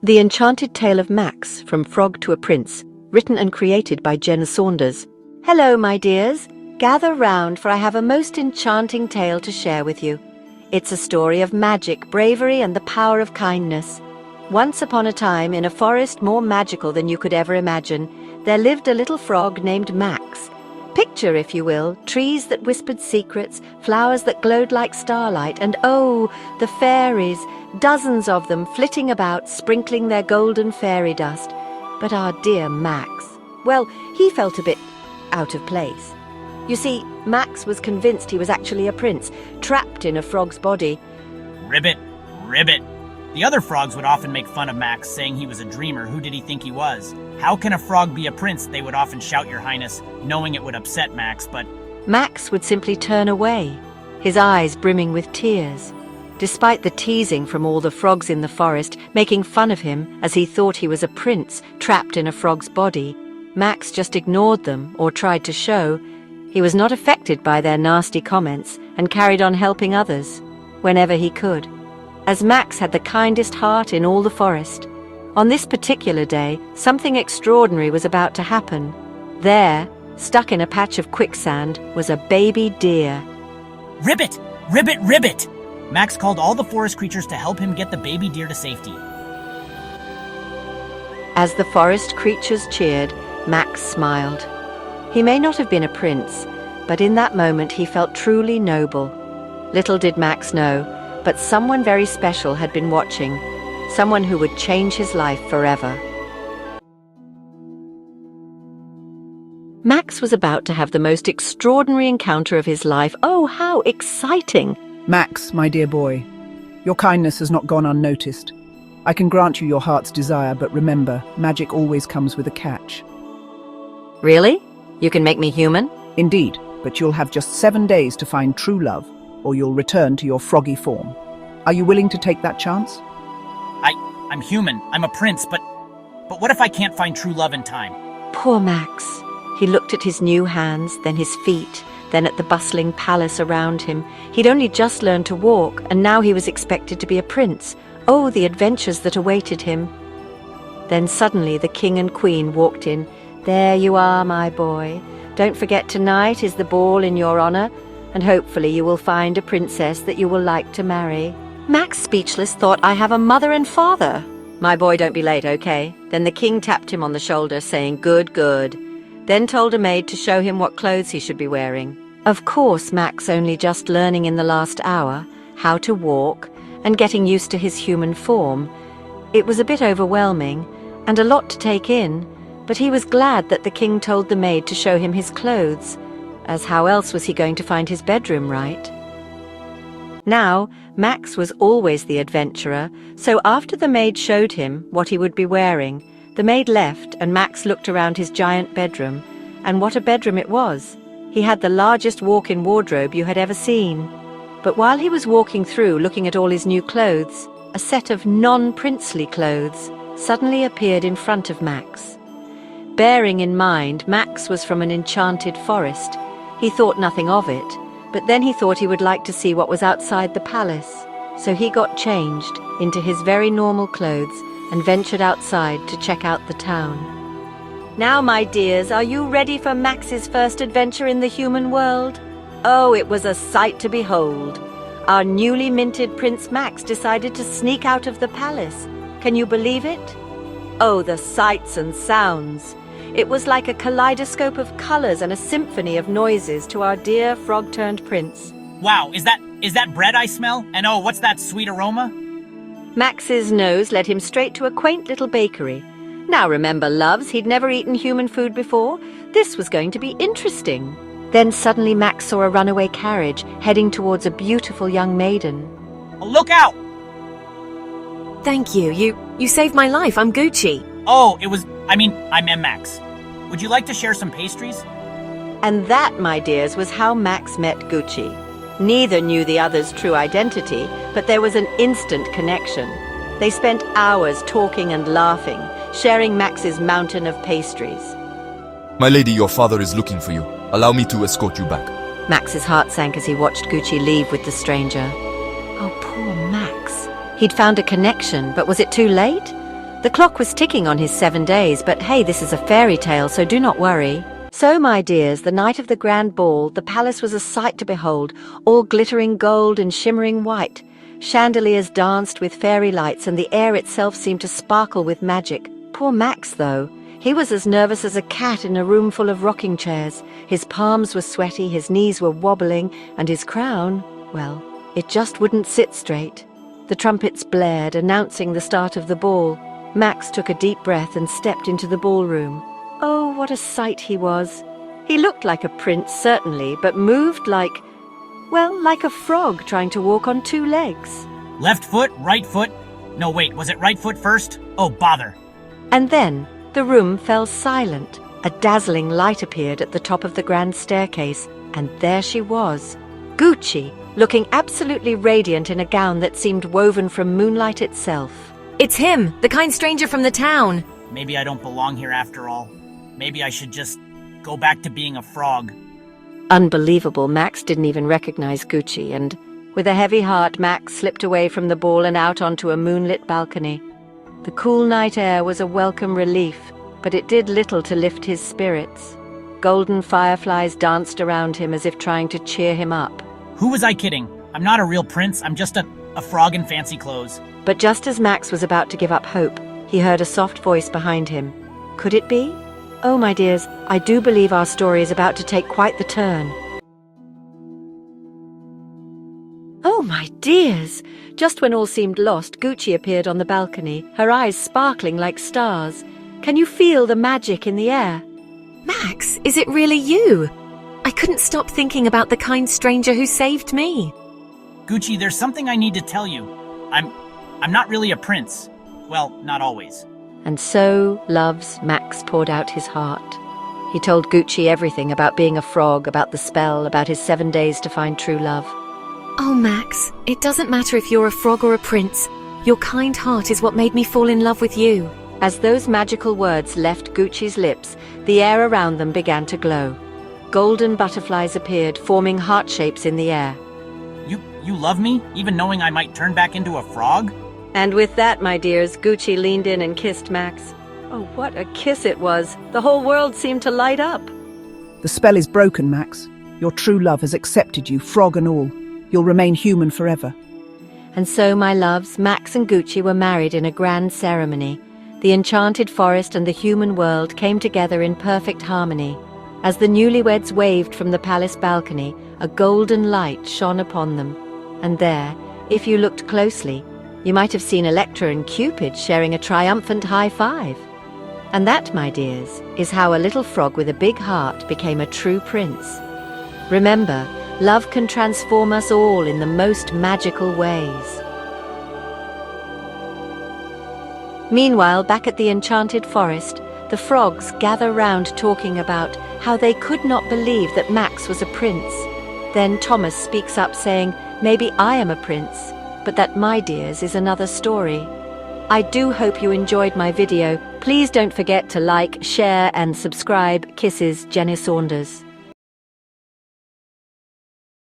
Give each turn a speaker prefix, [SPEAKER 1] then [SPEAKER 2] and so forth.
[SPEAKER 1] The Enchanted Tale of Max, From Frog to a Prince, written and created by Jenne Saunders. Hello, my dears. Gather round, for I have a most enchanting tale to share with you. It's a story of magic, bravery, and the power of kindness. Once upon a time, in a forest more magical than you could ever imagine, there lived a little frog named Max. Picture, if you will, trees that whispered secrets, flowers that glowed like starlight, and oh, the fairies, dozens of them flitting about, sprinkling their golden fairy dust. But our dear Max, well, he felt a bit out of place. You see, Max was convinced he was actually a prince, trapped in a frog's body.
[SPEAKER 2] Ribbit, ribbit. The other frogs would often make fun of Max, saying he was a dreamer. Who did he think he was? How can a frog be a prince? They would often shout, Your Highness, knowing it would upset Max, but
[SPEAKER 1] Max would simply turn away, his eyes brimming with tears. Despite the teasing from all the frogs in the forest, making fun of him as he thought he was a prince trapped in a frog's body, Max just ignored them or tried to show he was not affected by their nasty comments and carried on helping others whenever he could. As Max had the kindest heart in all the forest, on this particular day, something extraordinary was about to happen. There, stuck in a patch of quicksand, was a baby deer.
[SPEAKER 2] Ribbit, ribbit, ribbit! Max called all the forest creatures to help him get the baby deer to safety.
[SPEAKER 1] As the forest creatures cheered, Max smiled. He may not have been a prince, but in that moment he felt truly noble. Little did Max know, but someone very special had been watching, someone who would change his life forever. Max was about to have the most extraordinary encounter of his life. Oh, how exciting!
[SPEAKER 3] Max, my dear boy, your kindness has not gone unnoticed. I can grant you your heart's desire, but remember, magic always comes with a catch.
[SPEAKER 1] Really? You can make me human?
[SPEAKER 3] Indeed, but you'll have just 7 days to find true love, or you'll return to your froggy form. Are you willing to take that chance?
[SPEAKER 2] I'm human, I'm a prince, but what if I can't find true love in time?
[SPEAKER 1] Poor Max. He looked at his new hands, then his feet, then at the bustling palace around him. He'd only just learned to walk, and now he was expected to be a prince. Oh, the adventures that awaited him. Then suddenly the king and queen walked in. There you are, my boy. Don't forget tonight is the ball in your honor, and hopefully you will find a princess that you will like to marry. Max, speechless, thought, I have a mother and father. My boy, don't be late, okay? Then the king tapped him on the shoulder, saying, Good, good. Then told a maid to show him what clothes he should be wearing. Of course, Max only just learning in the last hour how to walk and getting used to his human form. It was a bit overwhelming and a lot to take in, but he was glad that the king told the maid to show him his clothes, as how else was he going to find his bedroom, right? Now, Max was always the adventurer, so after the maid showed him what he would be wearing, the maid left and Max looked around his giant bedroom, and what a bedroom it was. He had the largest walk-in wardrobe you had ever seen. But while he was walking through looking at all his new clothes, a set of non-princely clothes suddenly appeared in front of Max. Bearing in mind Max was from an enchanted forest, he thought nothing of it, but then he thought he would like to see what was outside the palace. So he got changed into his very normal clothes and ventured outside to check out the town. Now, my dears, are you ready for Max's first adventure in the human world? Oh, it was a sight to behold. Our newly minted Prince Max decided to sneak out of the palace. Can you believe it? Oh, the sights and sounds. It was like a kaleidoscope of colors and a symphony of noises to our dear frog-turned prince.
[SPEAKER 2] Wow, is that bread I smell? And oh, what's that sweet aroma?
[SPEAKER 1] Max's nose led him straight to a quaint little bakery. Now remember, loves, he'd never eaten human food before. This was going to be interesting. Then suddenly Max saw a runaway carriage heading towards a beautiful young maiden.
[SPEAKER 2] Oh, look out!
[SPEAKER 4] Thank you. You saved my life. I'm Gucci.
[SPEAKER 2] Oh, I'm Max. Would you like to share some pastries?
[SPEAKER 1] And that, my dears, was how Max met Gucci. Neither knew the other's true identity, but there was an instant connection. They spent hours talking and laughing, sharing Max's mountain of pastries.
[SPEAKER 5] My lady, your father is looking for you. Allow me to escort you back.
[SPEAKER 1] Max's heart sank as he watched Gucci leave with the stranger. Oh, poor Max. He'd found a connection, but was it too late? The clock was ticking on his 7 days, but hey, this is a fairy tale, so do not worry. So, my dears, the night of the grand ball, the palace was a sight to behold, all glittering gold and shimmering white. Chandeliers danced with fairy lights, and the air itself seemed to sparkle with magic. Poor Max, though. He was as nervous as a cat in a room full of rocking chairs. His palms were sweaty, his knees were wobbling, and his crown, well, it just wouldn't sit straight. The trumpets blared, announcing the start of the ball. Max took a deep breath and stepped into the ballroom. Oh, what a sight he was! He looked like a prince, certainly, but moved like a frog trying to walk on 2 legs.
[SPEAKER 2] Left foot, right foot. No, wait, was it right foot first? Oh, bother.
[SPEAKER 1] And then the room fell silent. A dazzling light appeared at the top of the grand staircase, and there she was, Gucci, looking absolutely radiant in a gown that seemed woven from moonlight itself.
[SPEAKER 4] It's him, the kind stranger from the town.
[SPEAKER 2] Maybe I don't belong here after all. Maybe I should just go back to being a frog.
[SPEAKER 1] Unbelievable, Max didn't even recognize Gucci, and with a heavy heart, Max slipped away from the ball and out onto a moonlit balcony. The cool night air was a welcome relief, but it did little to lift his spirits. Golden fireflies danced around him as if trying to cheer him up.
[SPEAKER 2] Who was I kidding? I'm not a real prince, I'm just a frog in fancy clothes.
[SPEAKER 1] But just as Max was about to give up hope, he heard a soft voice behind him. Could it be? Oh, my dears, I do believe our story is about to take quite the turn. Oh, my dears! Just when all seemed lost, Gucci appeared on the balcony, her eyes sparkling like stars. Can you feel the magic in the air?
[SPEAKER 4] Max, is it really you? I couldn't stop thinking about the kind stranger who saved me.
[SPEAKER 2] Gucci, there's something I need to tell you. I'm not really a prince. Well, not always.
[SPEAKER 1] And so, loves, Max poured out his heart. He told Gucci everything about being a frog, about the spell, about his 7 days to find true love.
[SPEAKER 4] Oh, Max, it doesn't matter if you're a frog or a prince. Your kind heart is what made me fall in love with you.
[SPEAKER 1] As those magical words left Gucci's lips, the air around them began to glow. Golden butterflies appeared, forming heart shapes in the air.
[SPEAKER 2] You love me, even knowing I might turn back into a frog?
[SPEAKER 1] And with that, my dears, Gucci leaned in and kissed Max. Oh, what a kiss it was! The whole world seemed to light up.
[SPEAKER 3] The spell is broken, Max. Your true love has accepted you, frog and all. You'll remain human forever.
[SPEAKER 1] And so, my loves, Max and Gucci were married in a grand ceremony. The enchanted forest and the human world came together in perfect harmony. As the newlyweds waved from the palace balcony, a golden light shone upon them. And there, if you looked closely, you might have seen Electra and Cupid sharing a triumphant high five. And that, my dears, is how a little frog with a big heart became a true prince. Remember, love can transform us all in the most magical ways. Meanwhile, back at the enchanted forest, the frogs gather round talking about how they could not believe that Max was a prince. Then Thomas speaks up saying, maybe I am a prince, but that, my dears, is another story. I do hope you enjoyed my video. Please don't forget to like, share and subscribe. Kisses, Jenne Saunders.